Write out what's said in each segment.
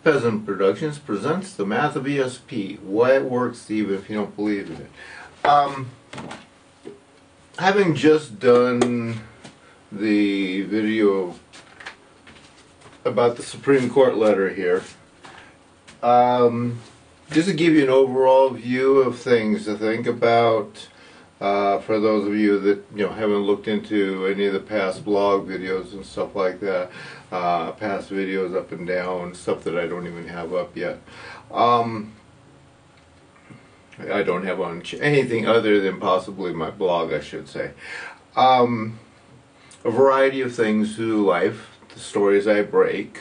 Peasant Productions presents The Math of ESP, why it works even if you don't believe in it. Having just done the video about the Supreme Court letter here, just to give you an overall view of things to think about, for those of you that haven't looked into any of the past blog videos and stuff like that, past videos up and down, stuff that I don't even have up yet. I don't have on anything other than possibly my blog, I should say. A variety of things through life, the stories I break,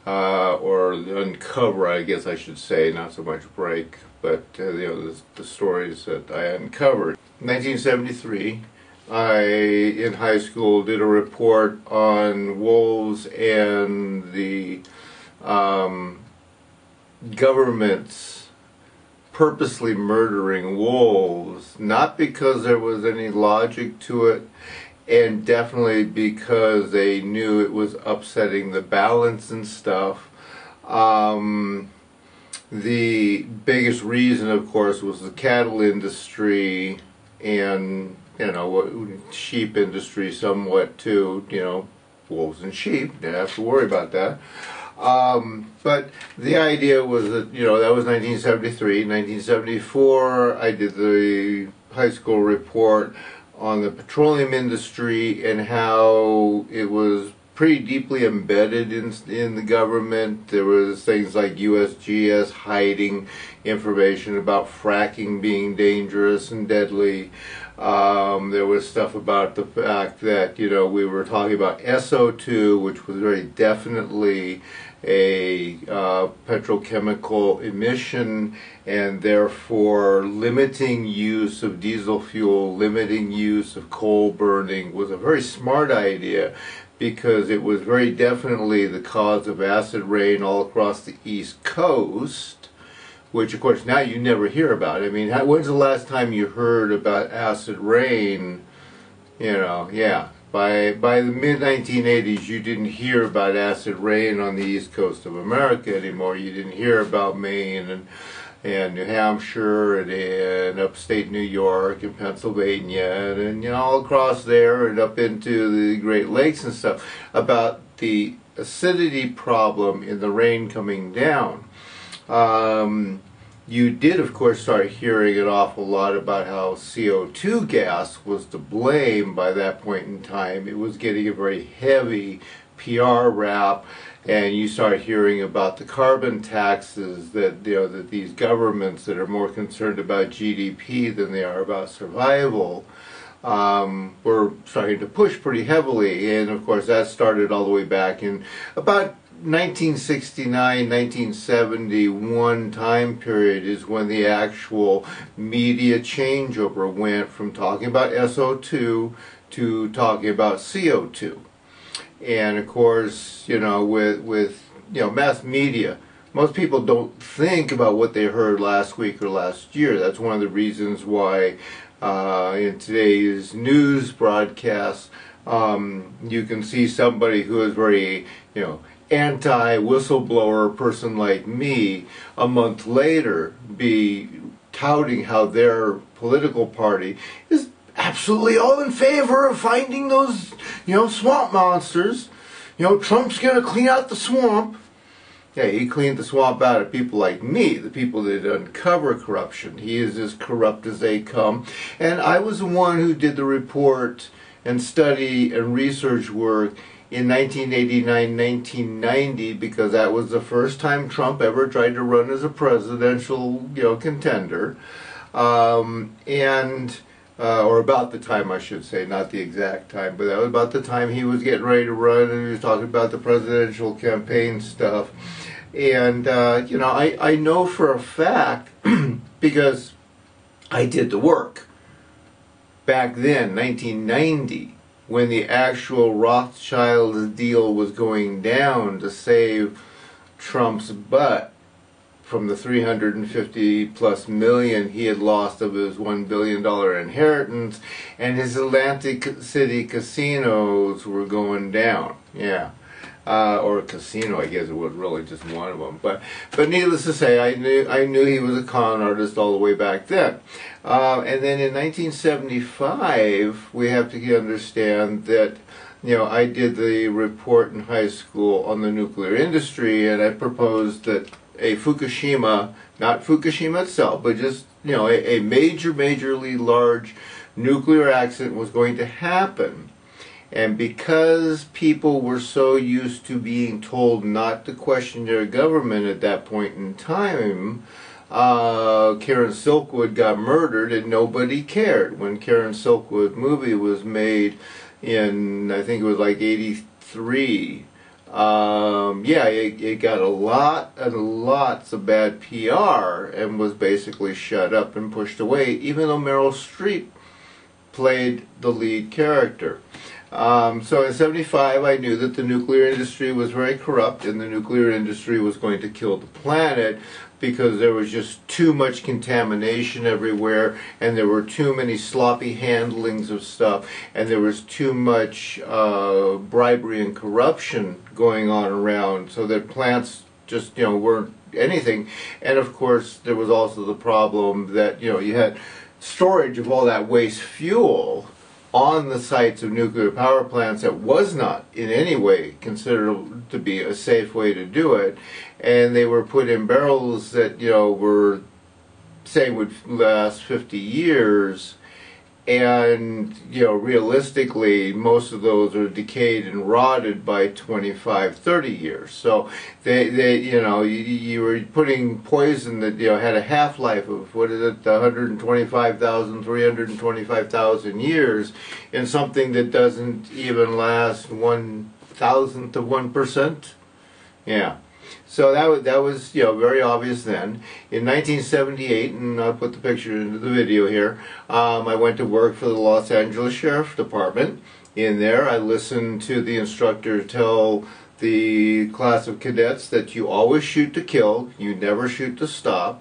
or uncover, I guess I should say, not so much break, but the stories that I uncovered. 1973, in high school, did a report on wolves and the government's purposely murdering wolves, not because there was any logic to it, and definitely because they knew it was upsetting the balance and stuff. The biggest reason, of course, was the cattle industry and sheep industry somewhat too. Wolves and sheep, didn't have to worry about that. But the idea was that, that was 1973. 1974, I did the high school report on the petroleum industry and how it was pretty deeply embedded in the government. There was things like USGS hiding information about fracking being dangerous and deadly. There was stuff about the fact that, we were talking about SO2, which was very definitely a petrochemical emission, and therefore limiting use of diesel fuel, limiting use of coal burning was a very smart idea, because it was very definitely the cause of acid rain all across the East Coast, which of course now you never hear about. I mean, when's the last time you heard about acid rain? By the mid-1980s you didn't hear about acid rain on the East Coast of America anymore. You didn't hear about Maine and New Hampshire and upstate New York and Pennsylvania and all across there and up into the Great Lakes and stuff about the acidity problem in the rain coming down. You did, of course, start hearing an awful lot about how CO2 gas was to blame by that point in time. It was getting a very heavy PR rap, and you start hearing about the carbon taxes that that these governments that are more concerned about GDP than they are about survival were starting to push pretty heavily. And of course that started all the way back in about 1969, 1971 time period is when the actual media changeover went from talking about SO2 to talking about CO2. And of course, with mass media, most people don't think about what they heard last week or last year. That's one of the reasons why in today's news broadcasts, you can see somebody who is very, anti-whistleblower person like me a month later be touting how their political party is absolutely all in favor of finding those, swamp monsters. Trump's going to clean out the swamp. Yeah, he cleaned the swamp out of people like me, the people that uncover corruption. He is as corrupt as they come. And I was the one who did the report and study and research work in 1989, 1990, because that was the first time Trump ever tried to run as a presidential, contender. Or about the time, I should say, not the exact time, but that was about the time he was getting ready to run, and he was talking about the presidential campaign stuff. And, I know for a fact, because I did the work, back then, 1990, when the actual Rothschild deal was going down to save Trump's butt from the $350+ million he had lost of his $1 billion inheritance, and his Atlantic City casinos were going down. Yeah. or a casino, I guess it was really just one of them. But needless to say, I knew he was a con artist all the way back then. And then in 1975, we have to understand that, you know, I did the report in high school on the nuclear industry, and I proposed that a Fukushima, not Fukushima itself, but just, you know, a majorly large nuclear accident was going to happen. And because people were so used to being told not to question their government at that point in time, Karen Silkwood got murdered and nobody cared. When Karen Silkwood movie was made in, I think it was like 83, yeah, it got a lot and lots of bad PR and was basically shut up and pushed away, even though Meryl Streep played the lead character. So in 75, I knew that the nuclear industry was very corrupt and the nuclear industry was going to kill the planet because there was just too much contamination everywhere, and there were too many sloppy handlings of stuff, and there was too much bribery and corruption going on around, so that plants just, you know, weren't anything. And of course, there was also the problem that, you know, you had storage of all that waste fuel on the sites of nuclear power plants that was not in any way considered to be a safe way to do it, and they were put in barrels that, you know, were saying would last 50 years, and, you know, realistically most of those are decayed and rotted by 25, 30 years. So they you know, you were putting poison that, you know, had a half-life of, what is it, 125,000, 325,000 years in something that doesn't even last 1,000th of 1%. Yeah. So that was, you know, very obvious then. In 1978, and I'll put the picture into the video here, I went to work for the Los Angeles Sheriff Department. In there, I listened to the instructor tell the class of cadets that you always shoot to kill, you never shoot to stop.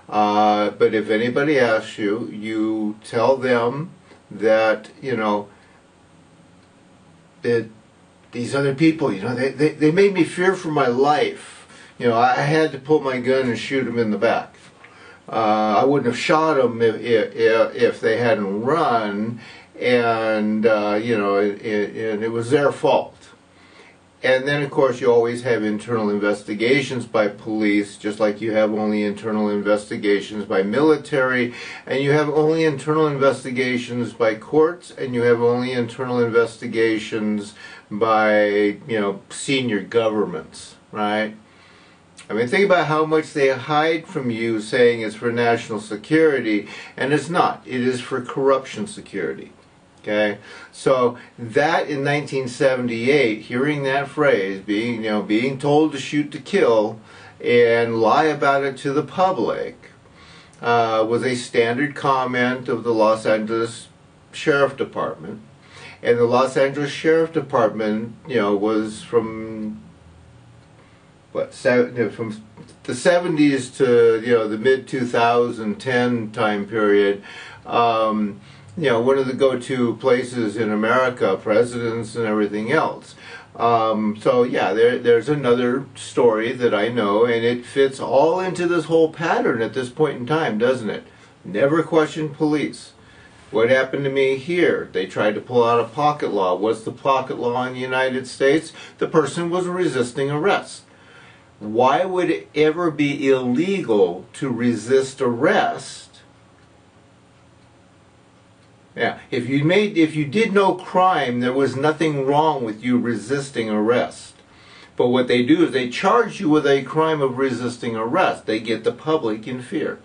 But if anybody asks you, you tell them that, you know, that these other people, you know, they made me fear for my life. You know, I had to pull my gun and shoot them in the back. I wouldn't have shot them if they hadn't run, and you know, and it was their fault. And then, of course, you always have internal investigations by police, just like you have only internal investigations by military, and you have only internal investigations by courts, and you have only internal investigations by, you know, senior governments, right? I mean, think about how much they hide from you saying it's for national security, and it's not. It is for corruption security. Okay? So that in 1978, hearing that phrase, being told to shoot to kill and lie about it to the public, was a standard comment of the Los Angeles Sheriff Department. And the Los Angeles Sheriff Department, you know, was from from the 70s to, you know, the mid 2010 time period, you know, one of the go-to places in America, presidents and everything else. So yeah, there's another story that I know, and it fits all into this whole pattern at this point in time, doesn't it? Never question police. What happened to me here? They tried to pull out a pocket law. What's the pocket law in the United States? The person was resisting arrest. Why would it ever be illegal to resist arrest? Yeah, if you did no crime, there was nothing wrong with you resisting arrest. But what they do is they charge you with a crime of resisting arrest. They get the public in fear.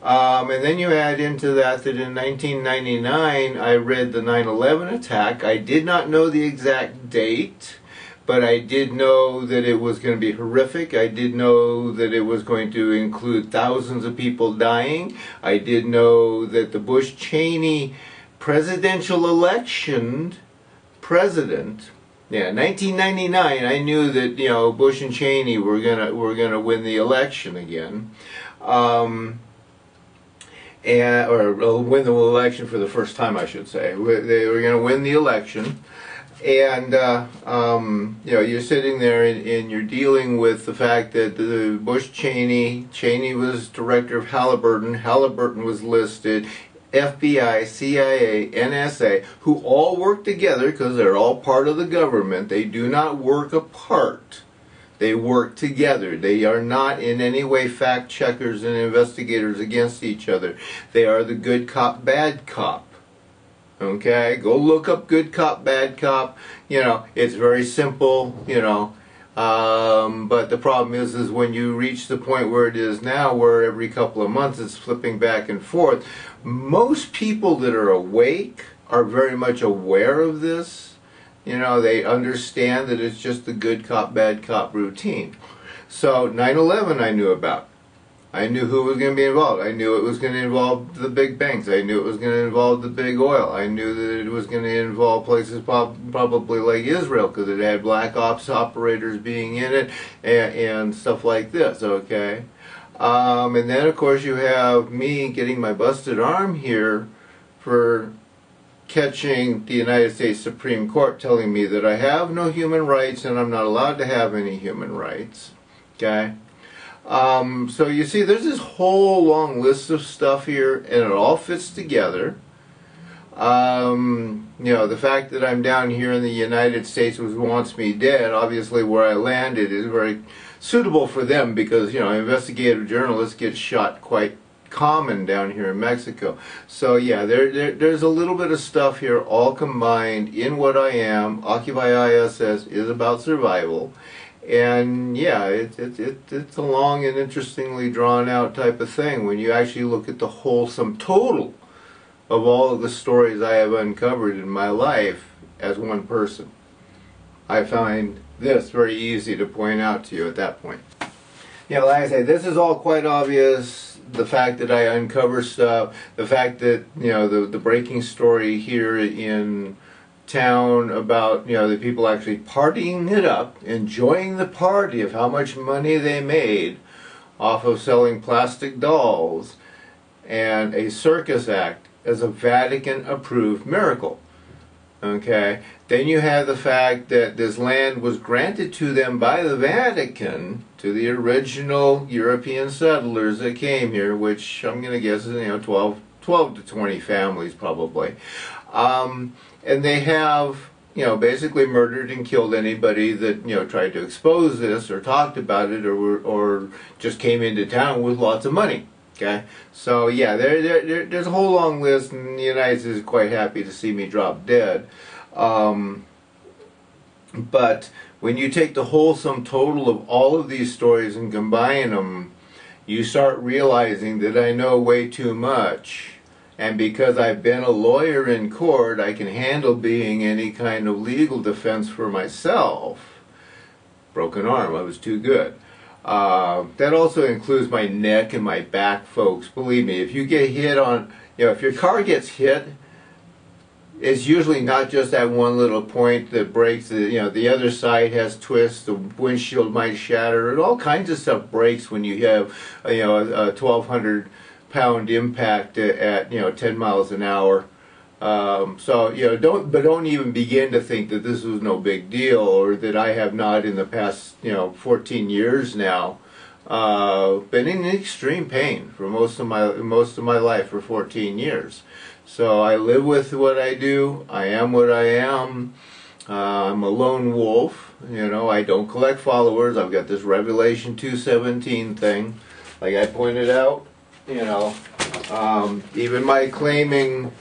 And then you add into that in 1999, I read the 9/11 attack. I did not know the exact date, but I did know that it was going to be horrific. I did know that it was going to include thousands of people dying. I did know that the Bush-Cheney presidential election, yeah, 1999, I knew that, you know, Bush and Cheney were gonna win the election again. Or win the election for the first time, I should say. They were going to win the election. And you know, you're sitting there and you're dealing with the fact that the Cheney was director of Halliburton was listed, FBI, CIA, NSA, who all work together because they're all part of the government. They do not work apart. They work together. They are not in any way fact checkers and investigators against each other. They are the good cop, bad cop. Okay, go look up good cop, bad cop. You know, it's very simple, you know. But the problem is when you reach the point where it is now, where every couple of months it's flipping back and forth, most people that are awake are very much aware of this. You know, they understand that it's just the good cop, bad cop routine. So 9/11 I knew about. I knew who was going to be involved. I knew it was going to involve the big banks. I knew it was going to involve the big oil. I knew that it was going to involve places probably like Israel, because it had black ops operators being in it and stuff like this, okay? And then, of course, you have me getting my busted arm here for catching the United States Supreme Court telling me that I have no human rights and I'm not allowed to have any human rights, okay? So you see, there's this whole long list of stuff here, and it all fits together. You know, the fact that I'm down here in the United States, which wants me dead, obviously where I landed is very suitable for them, because, you know, investigative journalists get shot quite common down here in Mexico. So yeah, there's a little bit of stuff here all combined in what I am. Occupyiss is about survival. And yeah, it's a long and interestingly drawn out type of thing when you actually look at the wholesome total of all of the stories I have uncovered in my life as one person. I find this very easy to point out to you at that point. You know, like I say, this is all quite obvious. The fact that I uncover stuff, the fact that, you know, the breaking story here in town about, you know, the people actually partying it up, enjoying the party of how much money they made off of selling plastic dolls, and a circus act as a Vatican approved miracle. Okay, then you have the fact that this land was granted to them by the Vatican, to the original European settlers that came here, which I'm going to guess is, you know, 12 to 20 families probably. And they have, you know, basically murdered and killed anybody that, you know, tried to expose this or talked about it or just came into town with lots of money. Okay, so yeah, there's a whole long list, and the United States is quite happy to see me drop dead. But when you take the wholesome total of all of these stories and combine them, you start realizing that I know way too much. And because I've been a lawyer in court, I can handle being any kind of legal defense for myself. Broken arm, I was too good. That also includes my neck and my back, folks. Believe me, if you get hit on, you know, if your car gets hit, it's usually not just that one little point that breaks. You know, the other side has twists, the windshield might shatter, and all kinds of stuff breaks when you have, you know, a 1,200-pound impact at, you know, 10 miles an hour. So, you know, don't even begin to think that this was no big deal, or that I have not in the past, you know, 14 years now been in extreme pain for most of my life for 14 years. So I live with what I do. I am what I am. I'm a lone wolf. You know, I don't collect followers. I've got this Revelation 2:17 thing, like I pointed out. You know, even my claiming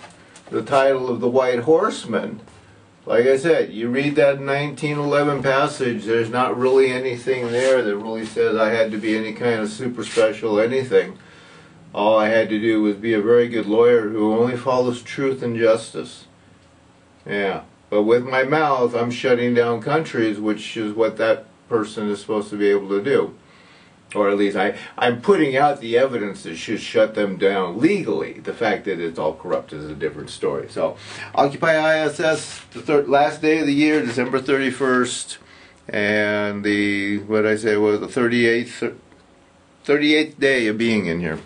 the title of the White Horseman, like I said, you read that 1911 passage, there's not really anything there that really says I had to be any kind of super special anything. All I had to do was be a very good lawyer who only follows truth and justice. Yeah, but with my mouth I'm shutting down countries, which is what that person is supposed to be able to do. Or at least I'm putting out the evidence that should shut them down legally. The fact that it's all corrupt is a different story. So, Occupyiss, the last day of the year, December 31st, and the, what I say was the 38th day of being in here.